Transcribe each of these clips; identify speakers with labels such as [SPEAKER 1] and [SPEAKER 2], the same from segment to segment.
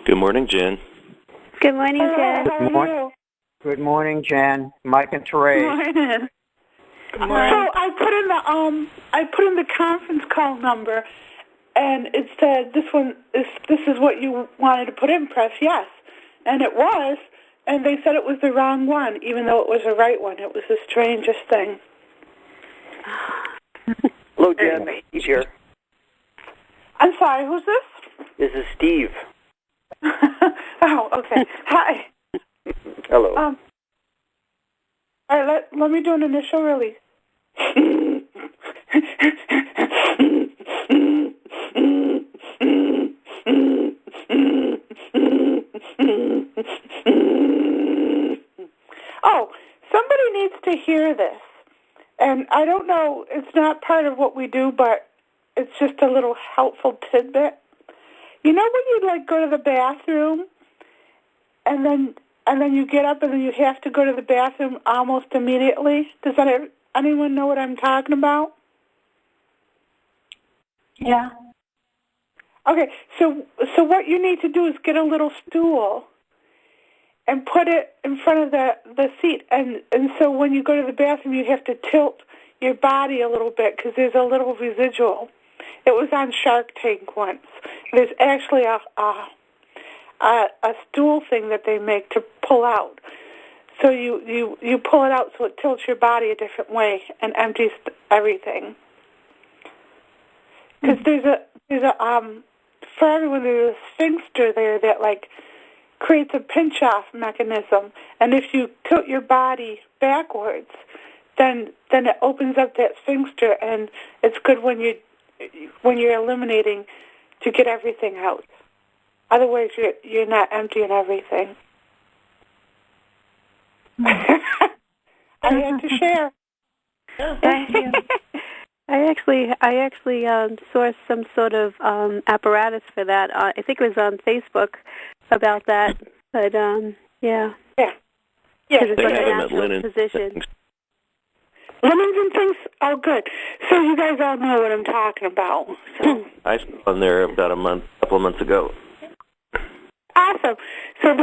[SPEAKER 1] Good morning, Jen.
[SPEAKER 2] Good morning, Jen.
[SPEAKER 3] Good morning, Jen. Mike and Therese.
[SPEAKER 4] Good morning.
[SPEAKER 1] Good morning.
[SPEAKER 4] So I put in the conference call number, and it said this is what you wanted to put in. Press yes, and it was. And they said it was the wrong one, even though it was the right one. It was the strangest thing.
[SPEAKER 3] Hello, Jen. He's here.
[SPEAKER 4] I'm sorry, who's this?
[SPEAKER 3] This is Steve.
[SPEAKER 4] Oh, okay. Hi.
[SPEAKER 3] Hello.
[SPEAKER 4] All right, let me do an initial release. Oh, somebody needs to hear this. And I don't know, it's not part of what we do, but it's just a little helpful tidbit. You know when you go to the bathroom and then you get up and then you have to go to the bathroom almost immediately? Does anyone know what I'm talking about?
[SPEAKER 2] Yeah.
[SPEAKER 4] Okay, so what you need to do is get a little stool and put it in front of the seat. And so when you go to the bathroom, you have to tilt your body a little bit because there's a little residual. It was on Shark Tank once. There's actually a stool thing that they make to pull out. So you pull it out so it tilts your body a different way and empties everything. Because there's a for everyone there's a sphincter there that creates a pinch-off mechanism, and if you tilt your body backwards, then it opens up that sphincter, and it's good when you're eliminating to get everything out. Otherwise, you're not emptying everything. I had to share.
[SPEAKER 2] Thank you. I actually saw some sort of apparatus for that. I think it was on Facebook about that. But yeah.
[SPEAKER 4] Yeah.
[SPEAKER 2] It's
[SPEAKER 1] They
[SPEAKER 2] like
[SPEAKER 1] have
[SPEAKER 2] a
[SPEAKER 1] them at
[SPEAKER 2] natural
[SPEAKER 1] Linen.
[SPEAKER 2] position.
[SPEAKER 4] Lemons and things? Oh, good. So you guys all know what I'm talking about. So.
[SPEAKER 1] I saw on there about a couple of months ago.
[SPEAKER 4] Awesome. So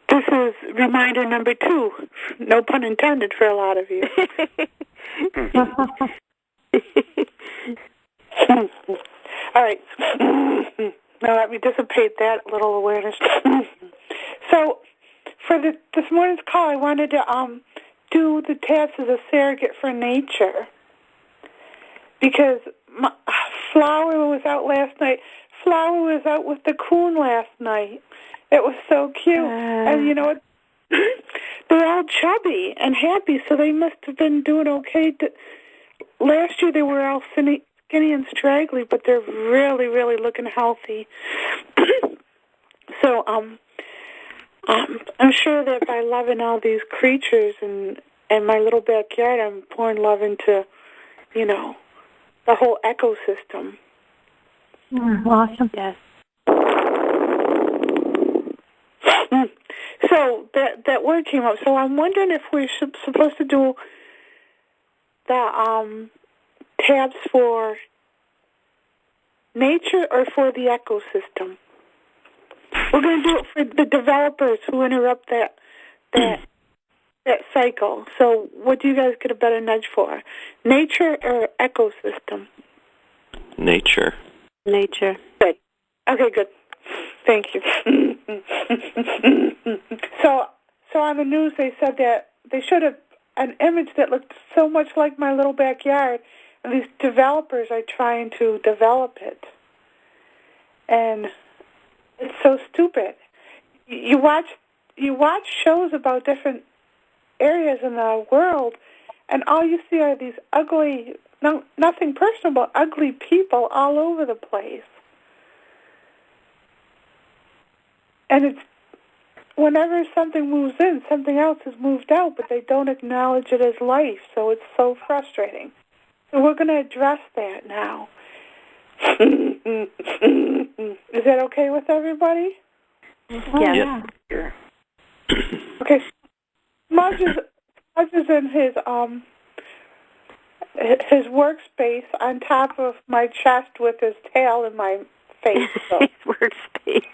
[SPEAKER 4] this is reminder number 2. No pun intended for a lot of you. All right. Now let me dissipate that little awareness. So for this morning's call, I wanted to do the tabs as a surrogate for nature because Flower was out last night. Flower was out with the coon last night. It was so cute. And you know what? They're all chubby and happy, so they must have been doing okay. Last year they were all skinny and straggly, but they're really, really looking healthy. So I'm sure that by loving all these creatures and my little backyard, I'm pouring love into, the whole ecosystem.
[SPEAKER 2] Awesome. Yes.
[SPEAKER 4] So that word came up. So I'm wondering if we're supposed to do the tabs for nature or for the ecosystem. We're going to do it for the developers who interrupt that cycle. So what do you guys get a better nudge for? Nature or ecosystem?
[SPEAKER 1] Nature.
[SPEAKER 2] Nature.
[SPEAKER 4] Good. Okay, good. Thank you. So on the news they said that they showed an image that looked so much like my little backyard, and these developers are trying to develop it. And it's so stupid. You watch shows about different areas in the world, and all you see are these ugly, nothing personal, but ugly people all over the place. And it's whenever something moves in, something else is moved out, but they don't acknowledge it as life, so it's so frustrating. So we're going to address that now. Is that okay with everybody?
[SPEAKER 2] Yeah.
[SPEAKER 1] Yes.
[SPEAKER 4] Okay. Mudge is in his workspace on top of my chest with his tail and my workspace. So,
[SPEAKER 2] His workspace.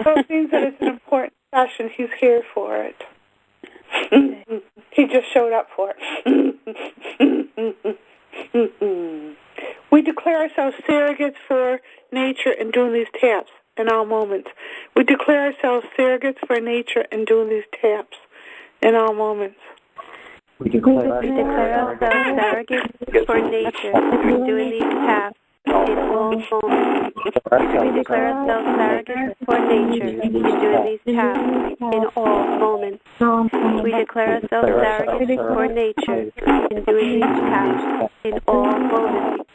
[SPEAKER 4] so it means that it's an important session. He's here for it. He just showed up for it. We declare ourselves surrogates for nature in doing these taps in all moments. We declare ourselves surrogates for nature in doing these taps in all moments.
[SPEAKER 3] We declare
[SPEAKER 2] ourselves surrogates for nature in doing these taps in all moments. We declare ourselves surrogates for nature in doing these taps in all moments. We declare ourselves surrogates for nature in doing these taps in all moments.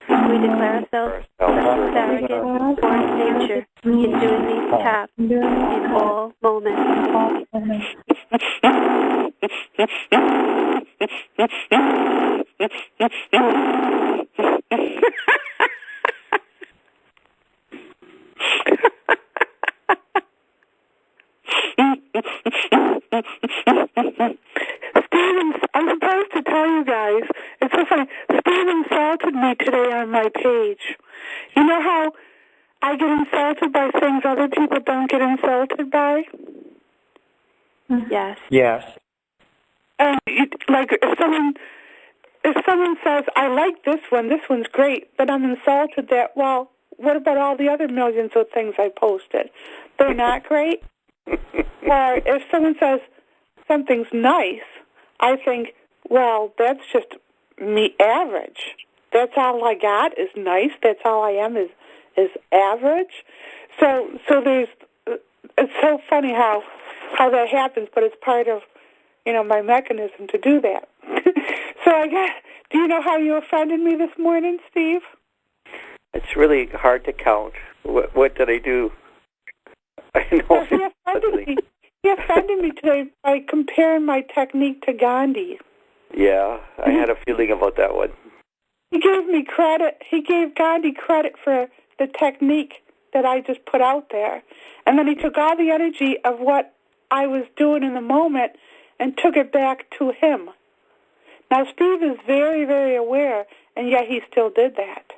[SPEAKER 2] We declare ourselves surrogates for nature in doing these taps in all moments.
[SPEAKER 4] Stephen, I'm supposed to tell you guys, it's so funny, Steve insulted me today on my page. You know how I get insulted by things other people don't get insulted by?
[SPEAKER 2] Yes.
[SPEAKER 3] Yes.
[SPEAKER 4] And like if someone says, I like this one's great, but I'm insulted that, well, what about all the other millions of things I posted? They're not great? Or if someone says something's nice, I think, well, that's just me average. That's all I got is nice. That's all I am is average. So there's, it's so funny how that happens, but it's part of, my mechanism to do that. So I guess, do you know how you offended me this morning, Steve?
[SPEAKER 5] It's really hard to count. What did I do? I know.
[SPEAKER 4] Well, he offended me today by comparing my technique to Gandhi.
[SPEAKER 5] Yeah, I had a feeling about that one.
[SPEAKER 4] He gave me credit. He gave Gandhi credit for the technique that I just put out there. And then he took all the energy of what I was doing in the moment and took it back to him. Now, Steve is very, very aware, and yet he still did that.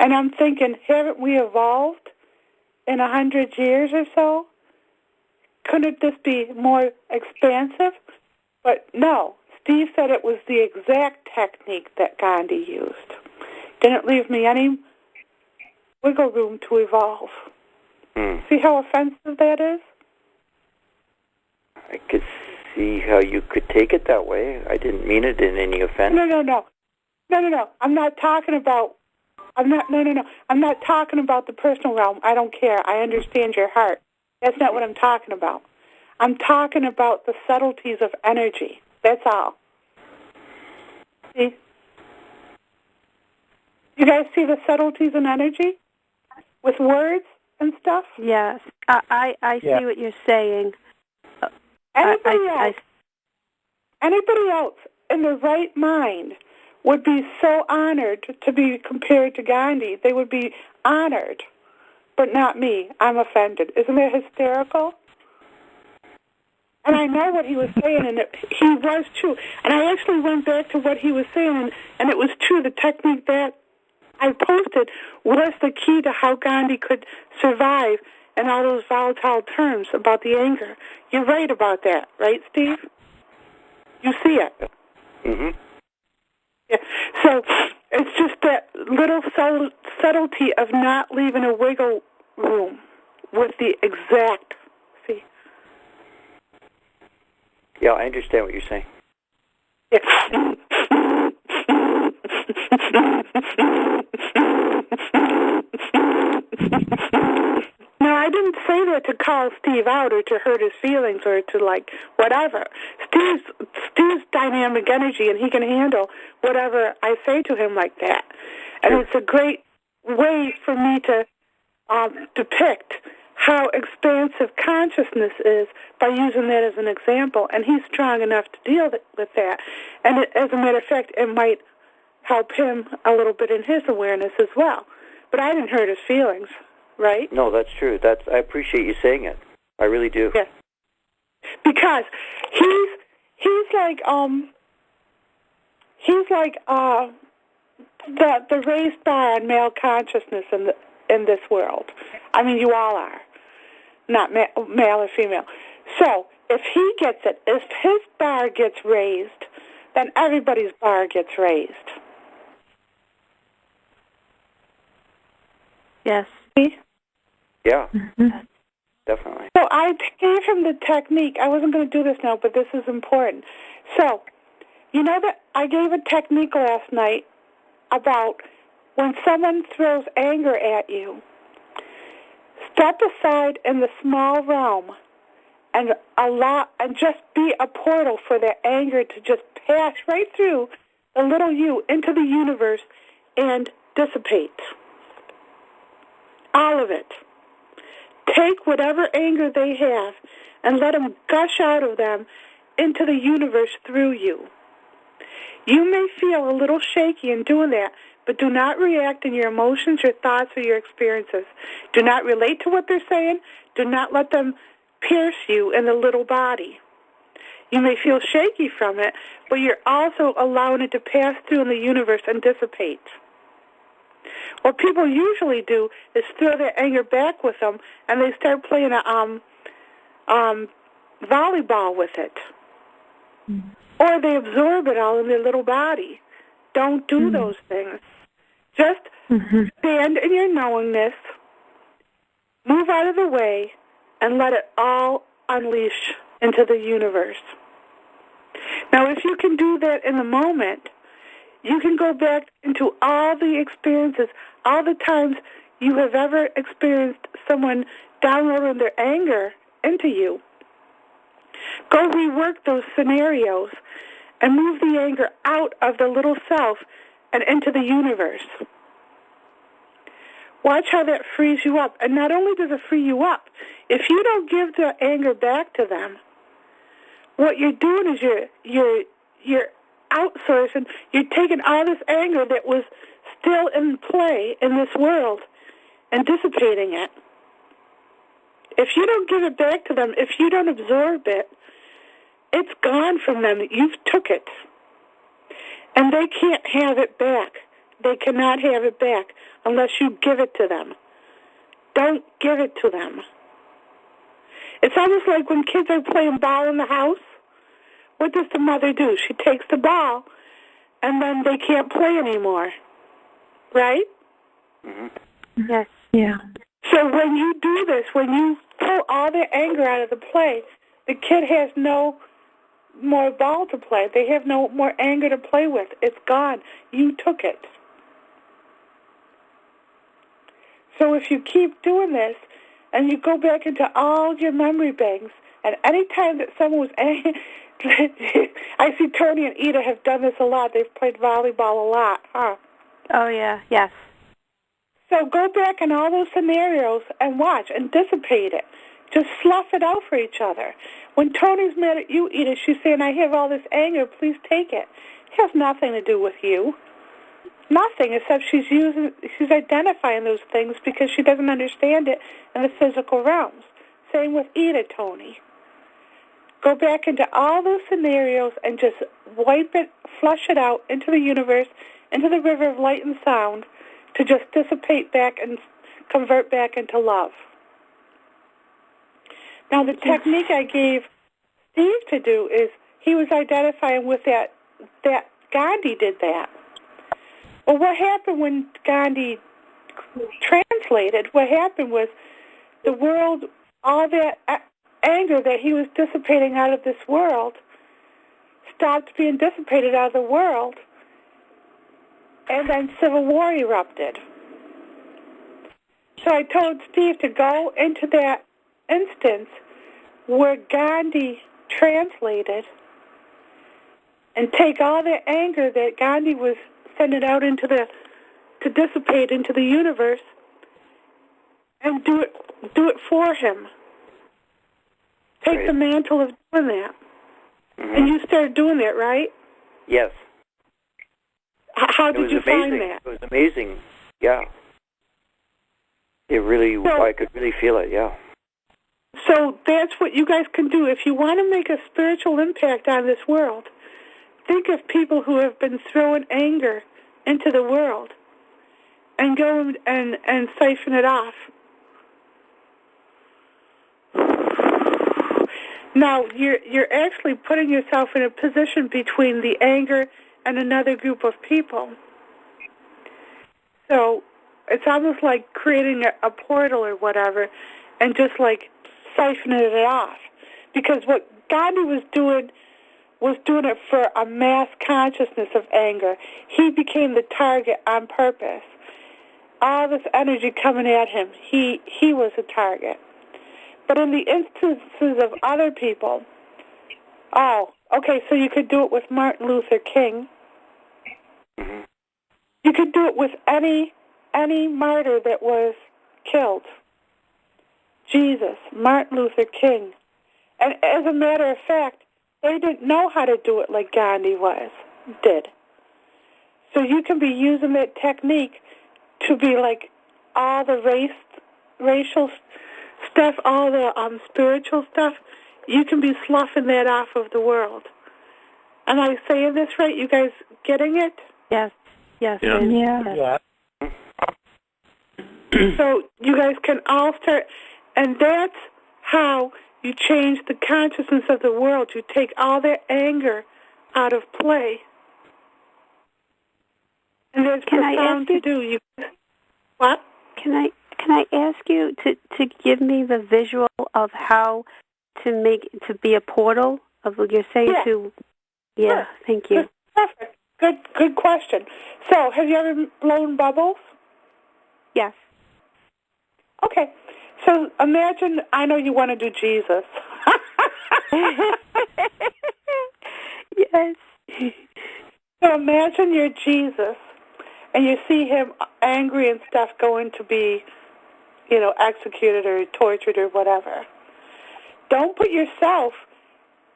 [SPEAKER 4] And I'm thinking, haven't we evolved in 100 years or so? Couldn't this be more expansive? But no, Steve said it was the exact technique that Gandhi used. Didn't leave me any wiggle room to evolve. See how offensive that is?
[SPEAKER 5] I could see how you could take it that way. I didn't mean it in any offense.
[SPEAKER 4] No. I'm not talking about the personal realm. I don't care. I understand your heart. That's not what I'm talking about. I'm talking about the subtleties of energy. That's all. See? You guys see the subtleties in energy? With words and stuff?
[SPEAKER 2] Yes. I see what you're saying.
[SPEAKER 4] Anybody else in their right mind would be so honored to be compared to Gandhi. They would be honored, but not me. I'm offended. Isn't that hysterical? And I know what he was saying, and he was true. And I actually went back to what he was saying, and it was true. The technique that I posted was the key to how Gandhi could survive in all those volatile terms about the anger. You're right about that, right, Steve? You see it.
[SPEAKER 5] Mm-hmm.
[SPEAKER 4] Yeah. So it's just that little subtlety of not leaving a wiggle room with the exact. See?
[SPEAKER 5] Yeah, I understand what you're saying.
[SPEAKER 4] Yeah. No, I didn't say that to call Steve out or to hurt his feelings or to, like, whatever. Steve's dynamic energy, and he can handle whatever I say to him like that. And it's a great way for me to depict how expansive consciousness is by using that as an example. And he's strong enough to deal with that. And as a matter of fact, it might help him a little bit in his awareness as well. But I didn't hurt his feelings. Right?
[SPEAKER 5] No, that's true. I appreciate you saying it. I really do.
[SPEAKER 4] Yes. Because he's like the raised bar on male consciousness in this world. I mean, you all are, not male or female. So if he gets it, if his bar gets raised, then everybody's bar gets raised.
[SPEAKER 2] Yes.
[SPEAKER 4] See?
[SPEAKER 5] Yeah,
[SPEAKER 2] Mm-hmm.
[SPEAKER 5] definitely.
[SPEAKER 4] So I gave him the technique. I wasn't going to do this now, but this is important. So, you know that I gave a technique last night about when someone throws anger at you, step aside in the small realm and just be a portal for their anger to just pass right through the little you into the universe and dissipate. All of it. Take whatever anger they have and let them gush out of them into the universe through you. You may feel a little shaky in doing that, but do not react in your emotions, your thoughts, or your experiences. Do not relate to what they're saying. Do not let them pierce you in the little body. You may feel shaky from it, but you're also allowing it to pass through in the universe and dissipate. What people usually do is throw their anger back with them, and they start playing volleyball with it. Mm-hmm. Or they absorb it all in their little body. Don't do those things. Just stand in your knowingness, move out of the way, and let it all unleash into the universe. Now, if you can do that in the moment, you can go back into all the experiences, all the times you have ever experienced someone downloading their anger into you. Go rework those scenarios and move the anger out of the little self and into the universe. Watch how that frees you up. And not only does it free you up, if you don't give the anger back to them, what you're doing is you're outsourcing, you're taking all this anger that was still in play in this world and dissipating it. If you don't give it back to them, if you don't absorb it, it's gone from them. You've took it. And they can't have it back. They cannot have it back unless you give it to them. Don't give it to them. It's almost like when kids are playing ball in the house. What does the mother do? She takes the ball, and then they can't play anymore. Right?
[SPEAKER 5] Mm-hmm.
[SPEAKER 2] Yes. Yeah.
[SPEAKER 4] So when you do this, when you pull all their anger out of the play, the kid has no more ball to play. They have no more anger to play with. It's gone. You took it. So if you keep doing this, and you go back into all your memory banks, and any time that someone was angry, I see Tony and Ida have done this a lot. They've played volleyball a lot, huh?
[SPEAKER 2] Oh, yeah. Yes.
[SPEAKER 4] So go back in all those scenarios and watch and dissipate it. Just slough it out for each other. When Tony's mad at you, Edith, she's saying, I have all this anger, please take it. It has nothing to do with you. Nothing, except she's identifying those things because she doesn't understand it in the physical realms. Same with Ida, Tony. Go back into all those scenarios and just wipe it, flush it out into the universe, into the river of light and sound, to just dissipate back and convert back into love. Now, the technique I gave Steve to do is he was identifying with that Gandhi did that. Well, what happened when Gandhi translated, what happened was the world, all that anger that he was dissipating out of this world stopped being dissipated out of the world, and then civil war erupted. So I told Steve to go into that instance where Gandhi translated and take all the anger that Gandhi was sending out to dissipate into the universe and do it for him. Take the mantle of doing that. Mm-hmm. And you started doing that, right?
[SPEAKER 5] Yes.
[SPEAKER 4] How did you find that?
[SPEAKER 5] It was amazing, yeah. I could really feel it, yeah.
[SPEAKER 4] So that's what you guys can do. If you want to make a spiritual impact on this world, think of people who have been throwing anger into the world and go and siphon it off. Now, you're actually putting yourself in a position between the anger and another group of people. So it's almost like creating a portal or whatever and just like siphoning it off. Because what Gandhi was doing it for a mass consciousness of anger. He became the target on purpose. All this energy coming at him, he was a target. But in the instances of other people, so you could do it with Martin Luther King. You could do it with any martyr that was killed. Jesus, Martin Luther King. And as a matter of fact, they didn't know how to do it like Gandhi did. So you can be using that technique to be like all the racial stuff, all the spiritual stuff. You can be sloughing that off of the world. Am I saying this right? You guys getting it?
[SPEAKER 2] Yes. Yes.
[SPEAKER 1] Yeah.
[SPEAKER 4] So you guys can all start, and that's how you change the consciousness of the world. You take all that anger out of play. And that's profound to do. What?
[SPEAKER 2] Can I ask you to give me the visual of how to be a portal of what you're saying to? Yeah,
[SPEAKER 4] sure.
[SPEAKER 2] Thank you.
[SPEAKER 4] Perfect. Good question. So, have you ever blown bubbles?
[SPEAKER 2] Yes.
[SPEAKER 4] Okay. So imagine, I know you want to do Jesus.
[SPEAKER 2] Yes.
[SPEAKER 4] So imagine you're Jesus, and you see him angry and stuff going to be, executed or tortured or whatever. Don't put yourself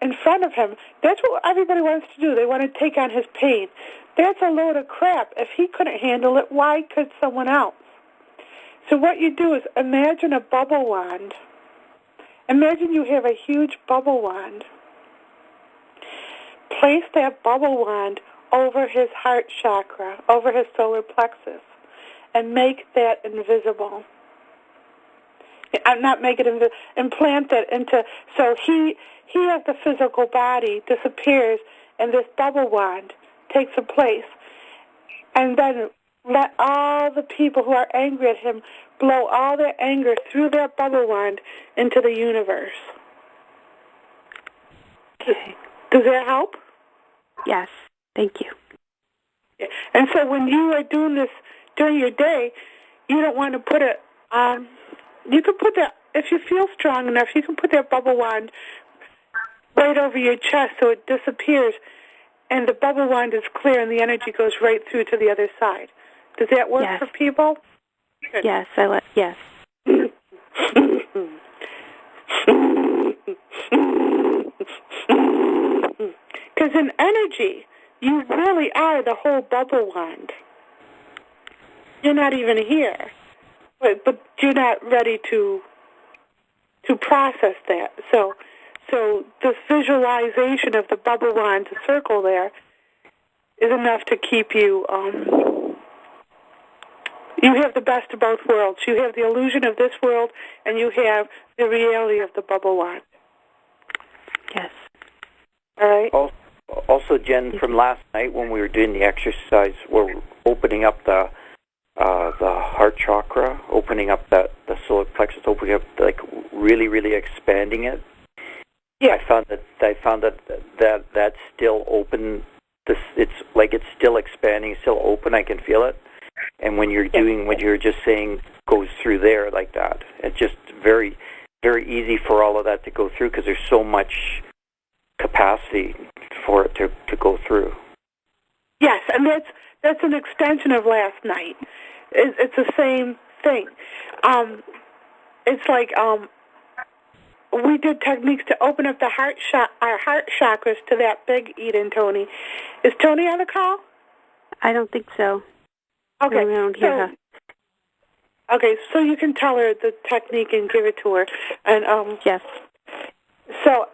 [SPEAKER 4] in front of him. That's what everybody wants to do. They want to take on his pain. That's a load of crap. If he couldn't handle it, why could someone else? So what you do is imagine a bubble wand. Imagine you have a huge bubble wand. Place that bubble wand over his heart chakra, over his solar plexus, and make that invisible. I'm not making it invisible. Implant that into, so he as the physical body disappears, and this bubble wand takes a place. And then let all the people who are angry at him blow all their anger through that bubble wand into the universe.
[SPEAKER 2] Okay.
[SPEAKER 4] Does that help?
[SPEAKER 2] Yes. Thank you.
[SPEAKER 4] Yeah. And so when you are doing this during your day, you don't want to put it on. You can put that, if you feel strong enough, you can put that bubble wand right over your chest so it disappears, and the bubble wand is clear and the energy goes right through to the other side. Does that work for people? Good.
[SPEAKER 2] Yes, yes.
[SPEAKER 4] Because in energy, you really are the whole bubble wand. You're not even here, but you're not ready to process that. So this visualization of the bubble wand, the circle there, is enough to keep you. You have the best of both worlds. You have the illusion of this world, and you have the reality of the bubble wand.
[SPEAKER 2] Yes.
[SPEAKER 4] All right.
[SPEAKER 5] Also, Jen, from last night when we were doing the exercise, we're opening up the heart chakra, opening up the solar plexus, opening up, like really, really expanding it. Yeah. I found that that's still open. It's like it's still expanding, still open. I can feel it. And when you're doing what you're just saying goes through there like that, it's just very, very easy for all of that to go through because there's so much capacity for it to go through.
[SPEAKER 4] Yes, and that's an extension of last night. It's the same thing. It's like we did techniques to open up our heart chakras to that big Eden, Tony. Is Tony on the call?
[SPEAKER 2] I don't think so.
[SPEAKER 4] Okay.
[SPEAKER 2] No, I don't hear her.
[SPEAKER 4] Okay, so you can tell her the technique and give it to her. And
[SPEAKER 2] yes.
[SPEAKER 4] So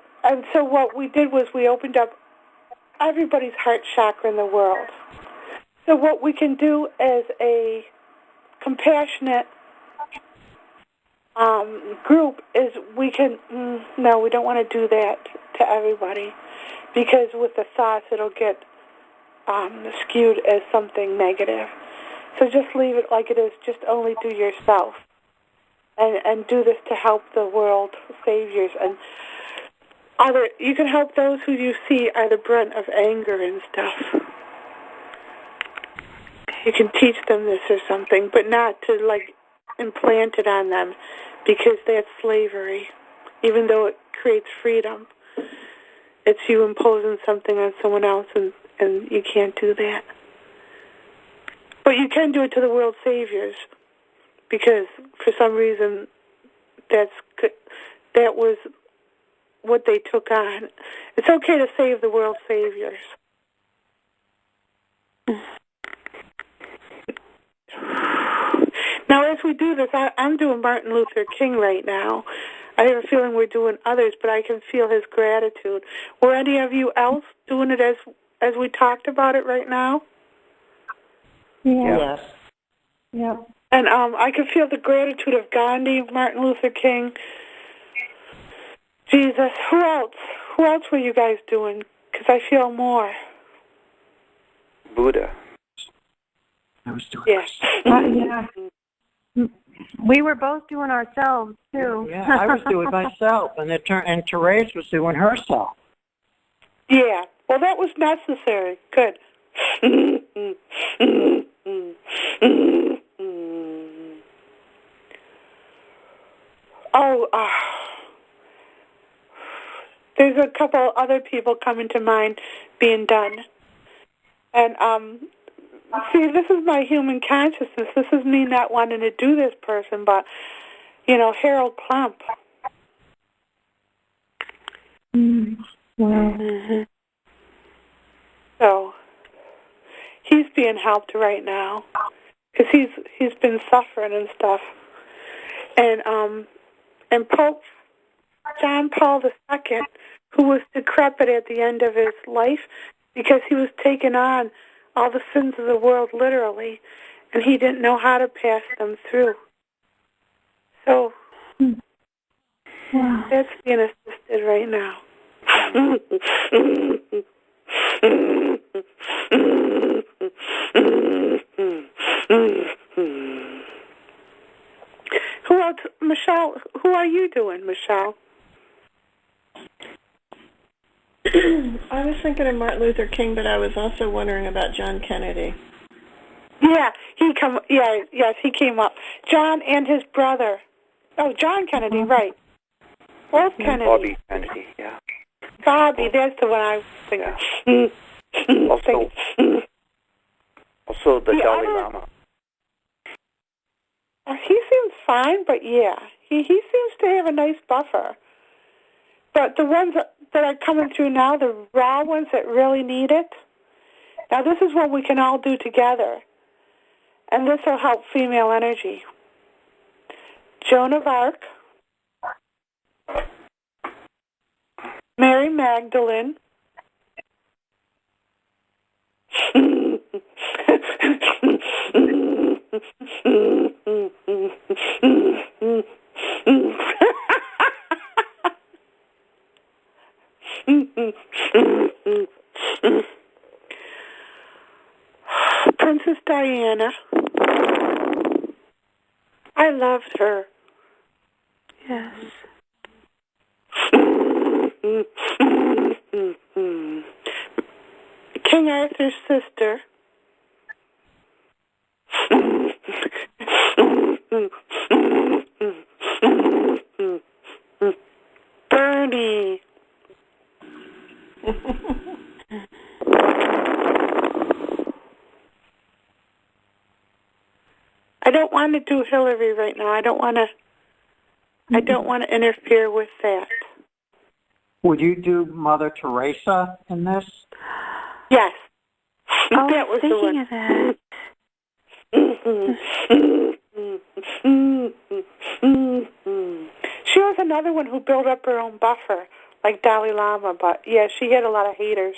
[SPEAKER 4] what we did was we opened up everybody's heart chakra in the world. So what we can do as a compassionate group is we can, no, we don't want to do that to everybody, because with the thoughts it'll get skewed as something negative. So just leave it like it is. Just only do yourself, and do this to help the world saviors. And you can help those who you see are the brunt of anger and stuff. You can teach them this or something, but not to implant it on them, because that's slavery. Even though it creates freedom, it's you imposing something on someone else, and you can't do that. But you can do it to the world saviors, because for some reason that was what they took on. It's okay to save the world saviors. Now, as we do this, I'm doing Martin Luther King right now. I have a feeling we're doing others, but I can feel his gratitude. Were any of you else doing it as we talked about it right now?
[SPEAKER 3] Yeah. Yes.
[SPEAKER 2] Yeah.
[SPEAKER 4] And I can feel the gratitude of Gandhi, Martin Luther King, Jesus. Who else? Who else were you guys doing? Because I feel more.
[SPEAKER 5] Buddha.
[SPEAKER 3] I was doing
[SPEAKER 4] Yes.
[SPEAKER 2] Yeah. We were both doing ourselves too.
[SPEAKER 3] Yeah, I was doing myself, and Therese was doing herself.
[SPEAKER 4] Yeah. Well, that was necessary. Good. There's a couple other people coming to mind being done. And, see, this is my human consciousness. This is me not wanting to do this person, but, Harold Klump.
[SPEAKER 2] Wow.
[SPEAKER 4] Mm-hmm. So, he's being helped right now, because he's been suffering and stuff. And Pope John Paul II, who was decrepit at the end of his life, because he was taking on all the sins of the world literally, and he didn't know how to pass them through. So that's being assisted right now. Who else? Michelle, who are you doing, Michelle?
[SPEAKER 6] I was thinking of Martin Luther King, but I was also wondering about John Kennedy.
[SPEAKER 4] Yeah, he came up. John and his brother. Oh, John Kennedy, right. Both Kennedy.
[SPEAKER 5] Bobby Kennedy, yeah.
[SPEAKER 4] Bobby, that's the one I was thinking.
[SPEAKER 5] Yeah. Also the Dalai Lama.
[SPEAKER 4] He seems fine, but yeah, he seems to have a nice buffer. But the ones that are coming through now, the raw ones that really need it, now this is what we can all do together. And this will help female energy. Joan of Arc, Mary Magdalene, Princess Diana. I loved her. Yes. King Arthur's sister. Bernie. I don't want to do Hillary right now. I don't want to interfere with that.
[SPEAKER 3] Would you do Mother Teresa in this?
[SPEAKER 4] Yes.
[SPEAKER 2] Oh,
[SPEAKER 4] that was
[SPEAKER 2] speaking of that.
[SPEAKER 4] She was another one who built up her own buffer, like Dalai Lama, but yeah, she had a lot of haters.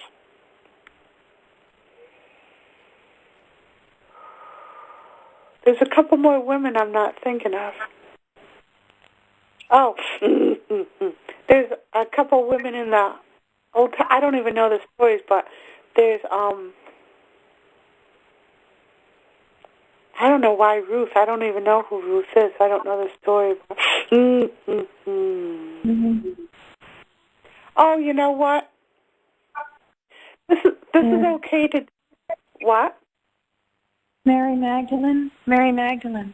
[SPEAKER 4] there's a couple more women I'm not thinking of. Oh, there's a couple women in the old. I don't even know the stories, but there's I don't know why Ruth. I don't even know who Ruth is. I don't know the story. Oh, you know what? This is okay to what?
[SPEAKER 7] Mary Magdalene. Mary Magdalene.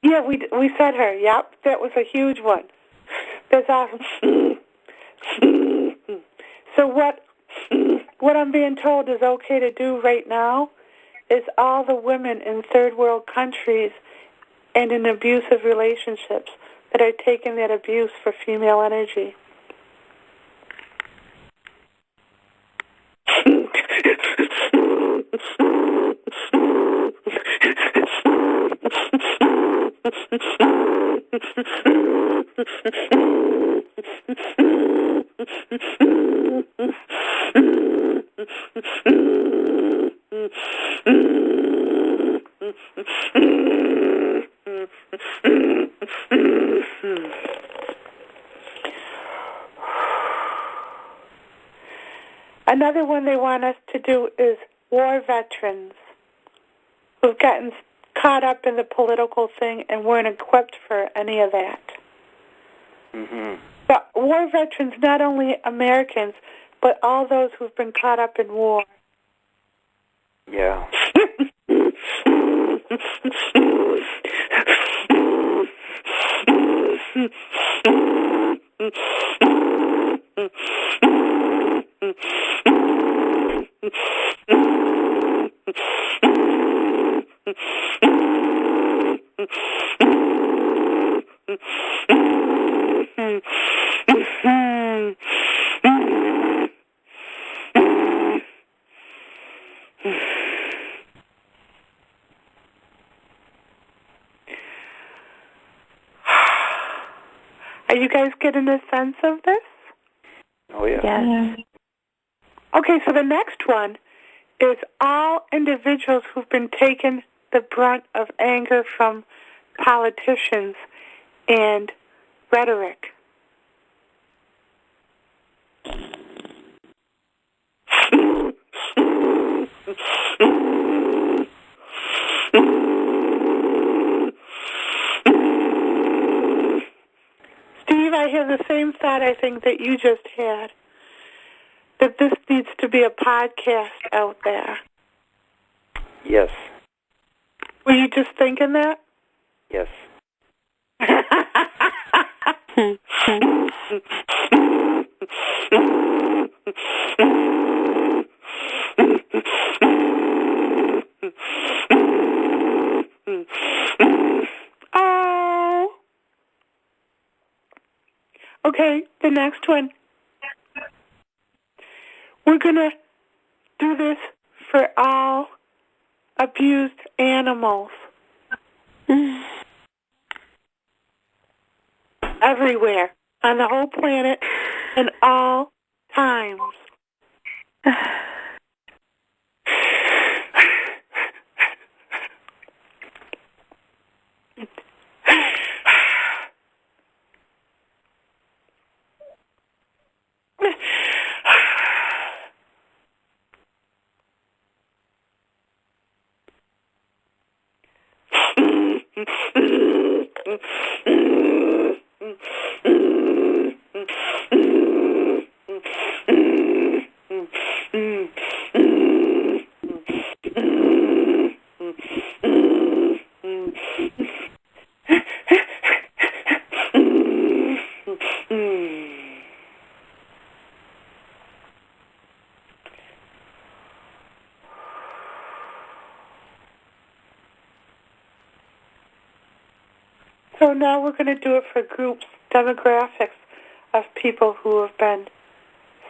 [SPEAKER 4] Yeah, we said her. Yep, that was a huge one. That's awesome. So what I'm being told is okay to do right now is all the women in third world countries and in abusive relationships that are taking that abuse for female energy. Another one they want us to do is war veterans who've gotten caught up in the political thing and weren't equipped for any of that.
[SPEAKER 5] Mm-hmm.
[SPEAKER 4] But war veterans, not only Americans, but all those who've been caught up in war.
[SPEAKER 5] Yeah.
[SPEAKER 4] Are you guys getting a sense of this?
[SPEAKER 5] Oh, yeah.
[SPEAKER 7] Yes.
[SPEAKER 4] Okay, so the next one is all individuals who've been taking the brunt of anger from politicians and rhetoric. Steve, I have the same thought, I think, that you just had, that this needs to be a podcast out there.
[SPEAKER 5] Yes.
[SPEAKER 4] Were you just thinking that?
[SPEAKER 5] Yes.
[SPEAKER 4] Oh. Okay, the next one. We're going to do this for all abused animals. Everywhere, on the whole planet, in all times. So now we're going to do it for groups, demographics of people who have been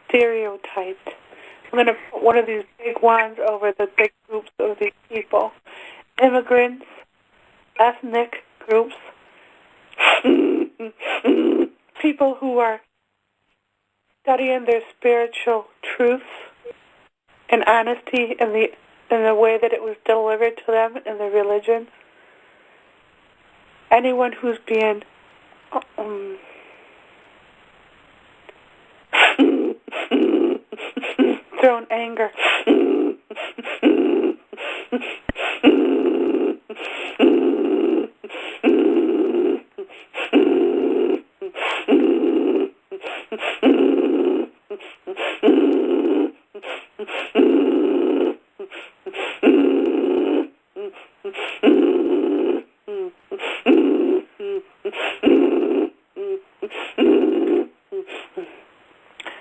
[SPEAKER 4] stereotyped. I'm going to put one of these big wands over the big groups of these people. Immigrants, ethnic groups, people who are studying their spiritual truths and honesty in the way that it was delivered to them in the religion, anyone who's being thrown anger.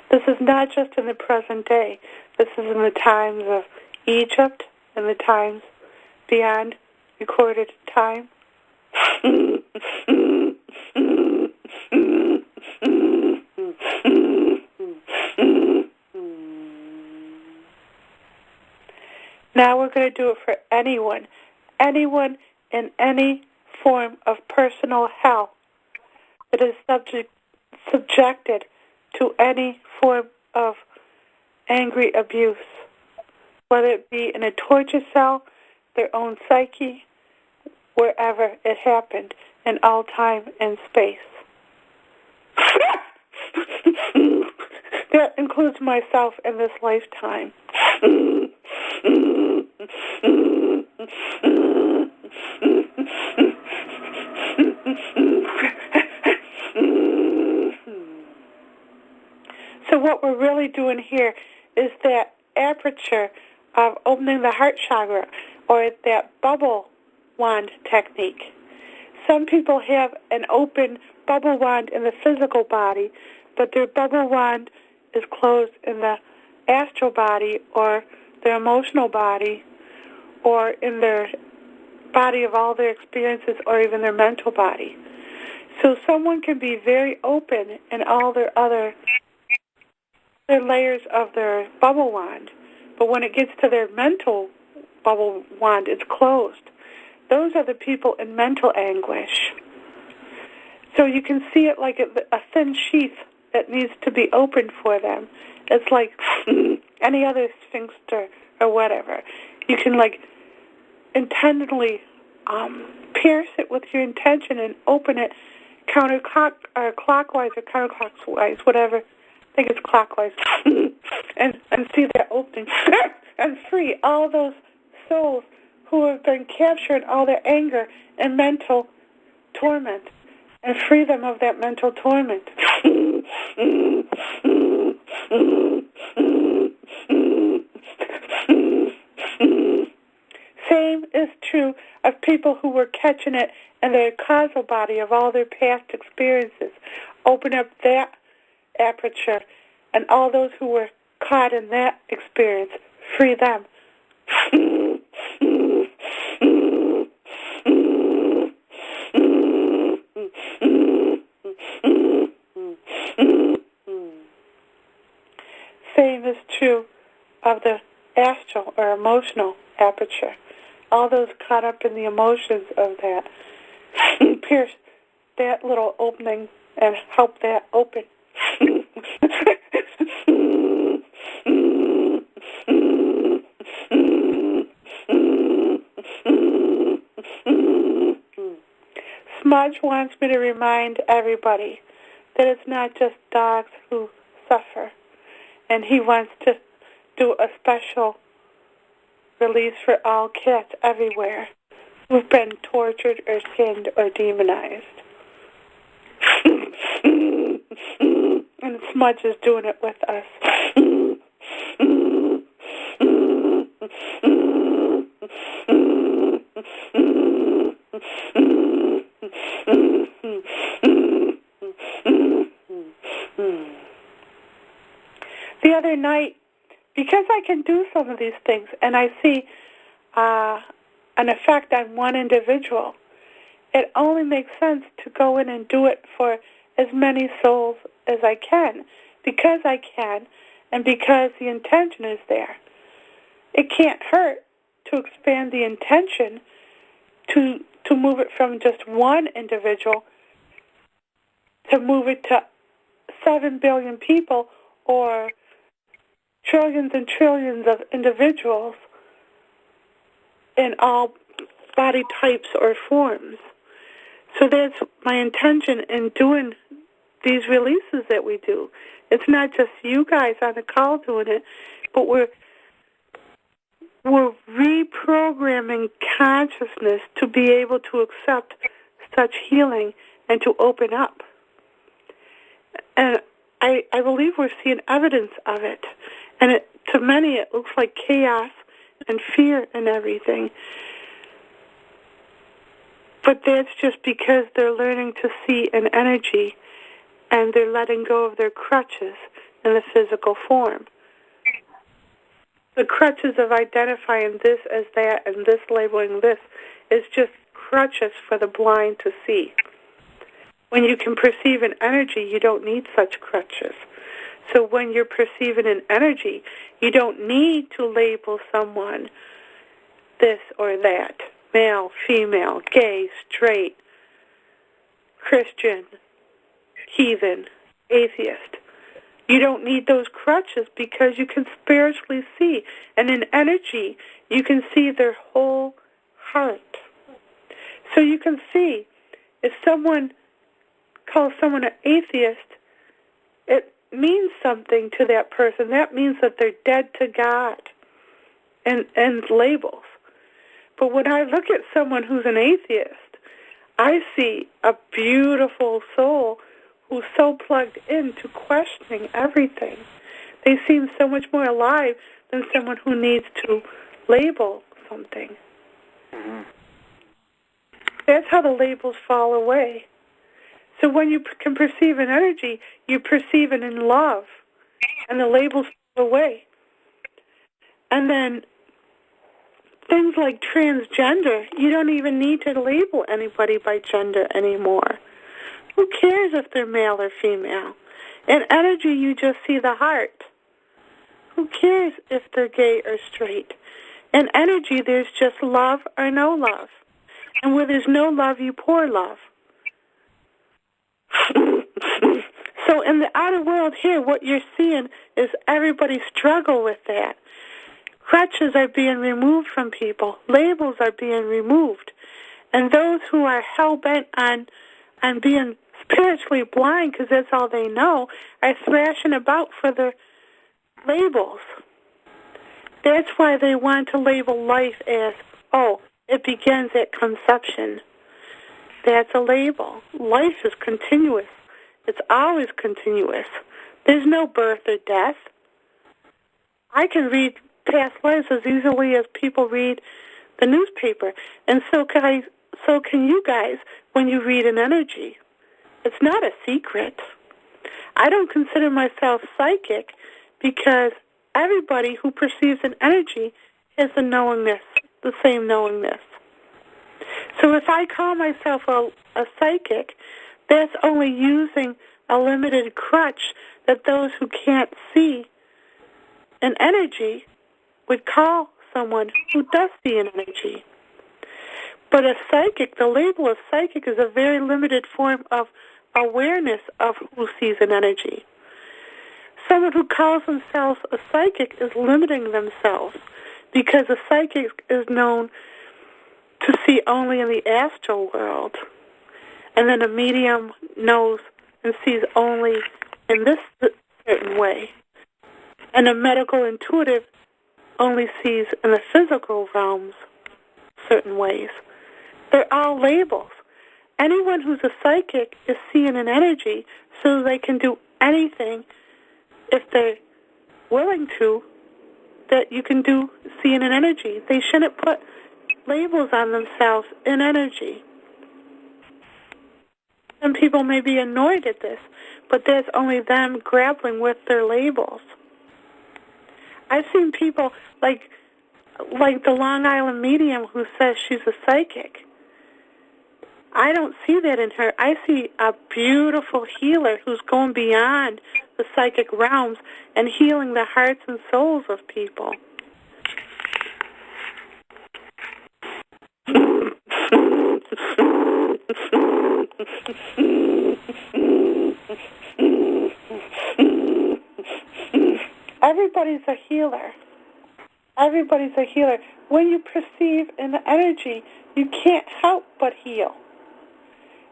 [SPEAKER 4] This is not just in the present day. This is in the times of Egypt and the times beyond recorded time. Now we're going to do it for anyone in any form of personal hell that is subjected to any form of angry abuse, whether it be in a torture cell, their own psyche, wherever it happened, in all time and space. That includes myself in this lifetime. So what we're really doing here is that aperture of opening the heart chakra, or that bubble wand technique. Some people have an open bubble wand in the physical body, but their bubble wand is closed in the astral body or their emotional body or in their body of all their experiences or even their mental body. So someone can be very open in all their layers of their bubble wand, but when it gets to their mental bubble wand, it's closed. Those are the people in mental anguish. So you can see it like a thin sheath that needs to be opened for them. It's like any other sphincter or whatever. You can intentionally pierce it with your intention and open it clockwise or counterclockwise, whatever. I think it's clockwise. and see that opening. And free all those souls who have been captured, all their anger and mental torment, and free them of that mental torment. Same is true of people who were catching it in their causal body of all their past experiences. Open up that aperture, and all those who were caught in that experience, free them. Same is true of the astral or emotional aperture. All those caught up in the emotions of that, pierce that little opening and help that open. Smudge wants me to remind everybody that it's not just dogs who suffer, and he wants to do a special release for all cats everywhere who've been tortured or skinned or demonized. And Smudge is doing it with us. The other night, because I can do some of these things and I see an effect on one individual, it only makes sense to go in and do it for as many souls as I can, because I can and because the intention is there. It can't hurt to expand the intention to move it from just one individual to move it to 7 billion people or trillions and trillions of individuals in all body types or forms. So that's my intention in doing these releases that we do. It's not just you guys on the call doing it, but we're reprogramming consciousness to be able to accept such healing and to open up. And I believe we're seeing evidence of it. And to many, it looks like chaos and fear and everything. But that's just because they're learning to see an energy and they're letting go of their crutches in the physical form. The crutches of identifying this as that and this labeling this is just crutches for the blind to see. When you can perceive an energy, you don't need such crutches. So when you're perceiving an energy, you don't need to label someone this or that, male, female, gay, straight, Christian, heathen, atheist. You don't need those crutches because you can spiritually see. And in energy, you can see their whole heart. So you can see if someone calls someone an atheist, it means something to that person. That means that they're dead to God and labels. But when I look at someone who's an atheist, I see a beautiful soul who's so plugged into questioning everything. They seem so much more alive than someone who needs to label something.
[SPEAKER 5] Mm-hmm.
[SPEAKER 4] That's how the labels fall away. So when you can perceive an energy, you perceive it in love, and the labels fall away. And then things like transgender, you don't even need to label anybody by gender anymore. Who cares if they're male or female? In energy, you just see the heart. Who cares if they're gay or straight? In energy, there's just love or no love. And where there's no love, you pour love. So in the outer world here, what you're seeing is everybody struggle with that. Crutches are being removed from people. Labels are being removed. And those who are hell-bent on being spiritually blind, because that's all they know, are thrashing about for their labels. That's why they want to label life as, oh, it begins at conception. That's a label. Life is continuous. It's always continuous. There's no birth or death. I can read past lives as easily as people read the newspaper. And so can you guys when you read an energy. It's not a secret. I don't consider myself psychic because everybody who perceives an energy has the knowingness, the same knowingness. So if I call myself a psychic, that's only using a limited crutch that those who can't see an energy would call someone who does see an energy. But a psychic, the label of psychic is a very limited form of awareness of who sees an energy. Someone who calls themselves a psychic is limiting themselves because a psychic is known to see only in the astral world. And then a medium knows and sees only in this certain way. And a medical intuitive only sees in the physical realms certain ways. They're all labels. Anyone who's a psychic is seeing an energy so they can do anything if they're willing to that you can do seeing an energy. They shouldn't put labels on themselves in energy. Some people may be annoyed at this, but that's only them grappling with their labels. I've seen people like the Long Island medium who says she's a psychic. I don't see that in her. I see a beautiful healer who's going beyond the psychic realms and healing the hearts and souls of people. Everybody's a healer. Everybody's a healer. When you perceive an energy, you can't help but heal.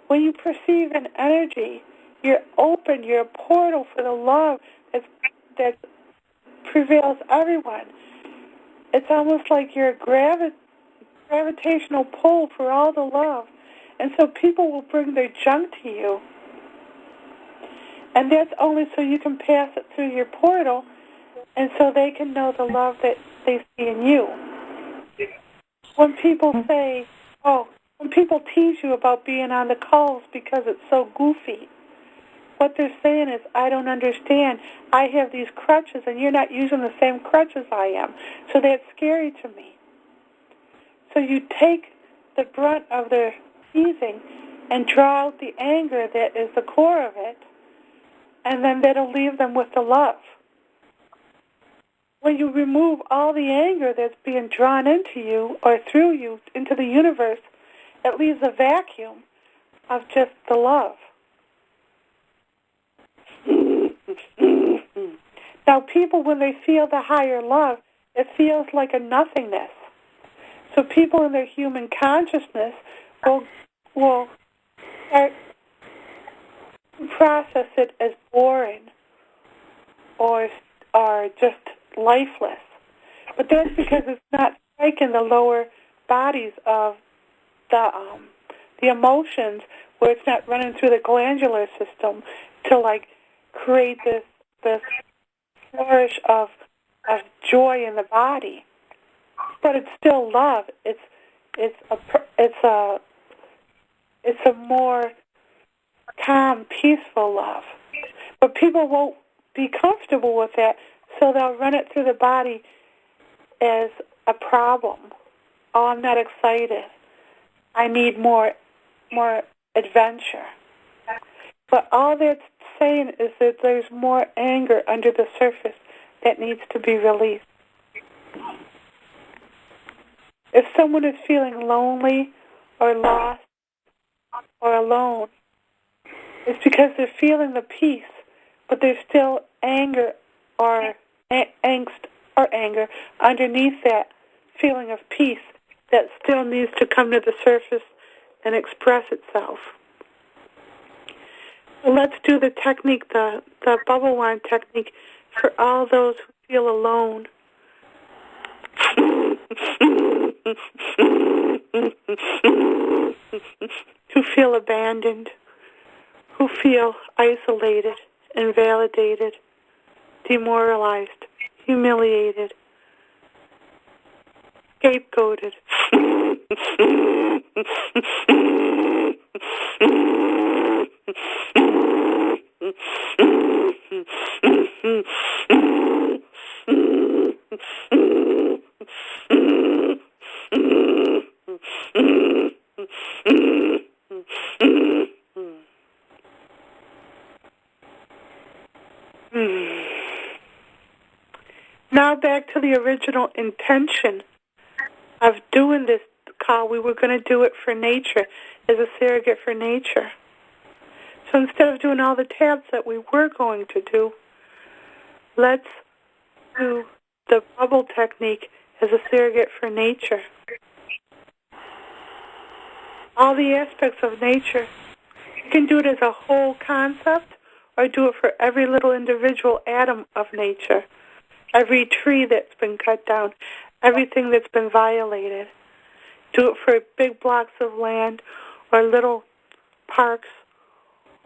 [SPEAKER 4] when you perceive an energy, you're open, you're a portal for the love that prevails everyone. It's almost like you're a gravitational pull for all the love. And so people will bring their junk to you. And that's only so you can pass it through your portal and so they can know the love that they see in you. When people say, when people tease you about being on the calls because it's so goofy, what they're saying is, I don't understand. I have these crutches and you're not using the same crutches I am. So that's scary to me. So you take the brunt of their teasing and draw out the anger that is the core of it, and then that'll leave them with the love. When you remove all the anger that's being drawn into you or through you into the universe, it leaves a vacuum of just the love. Now, people, when they feel the higher love, it feels like a nothingness. So people in their human consciousness will start to process it as boring or just lifeless. But that's because it's not striking the lower bodies of the emotions, where it's not running through the glandular system to create this flourish of joy in the body. But it's still love. It's a more calm, peaceful love. But people won't be comfortable with that, so they'll run it through the body as a problem. Oh, I'm not excited. I need more adventure. But all that's saying is that there's more anger under the surface that needs to be released. If someone is feeling lonely or lost or alone, it's because they're feeling the peace, but there's still anger or angst or anger underneath that feeling of peace that still needs to come to the surface and express itself. So let's do the technique, the bubble wand technique, for all those who feel alone. Who feel abandoned, who feel isolated, invalidated, demoralized, humiliated, scapegoated. Now back to the original intention of doing this call. We were going to do it for nature, as a surrogate for nature. So instead of doing all the tabs that we were going to do, let's do the bubble technique as a surrogate for nature. All the aspects of nature. You can do it as a whole concept or do it for every little individual atom of nature, every tree that's been cut down, everything that's been violated. Do it for big blocks of land or little parks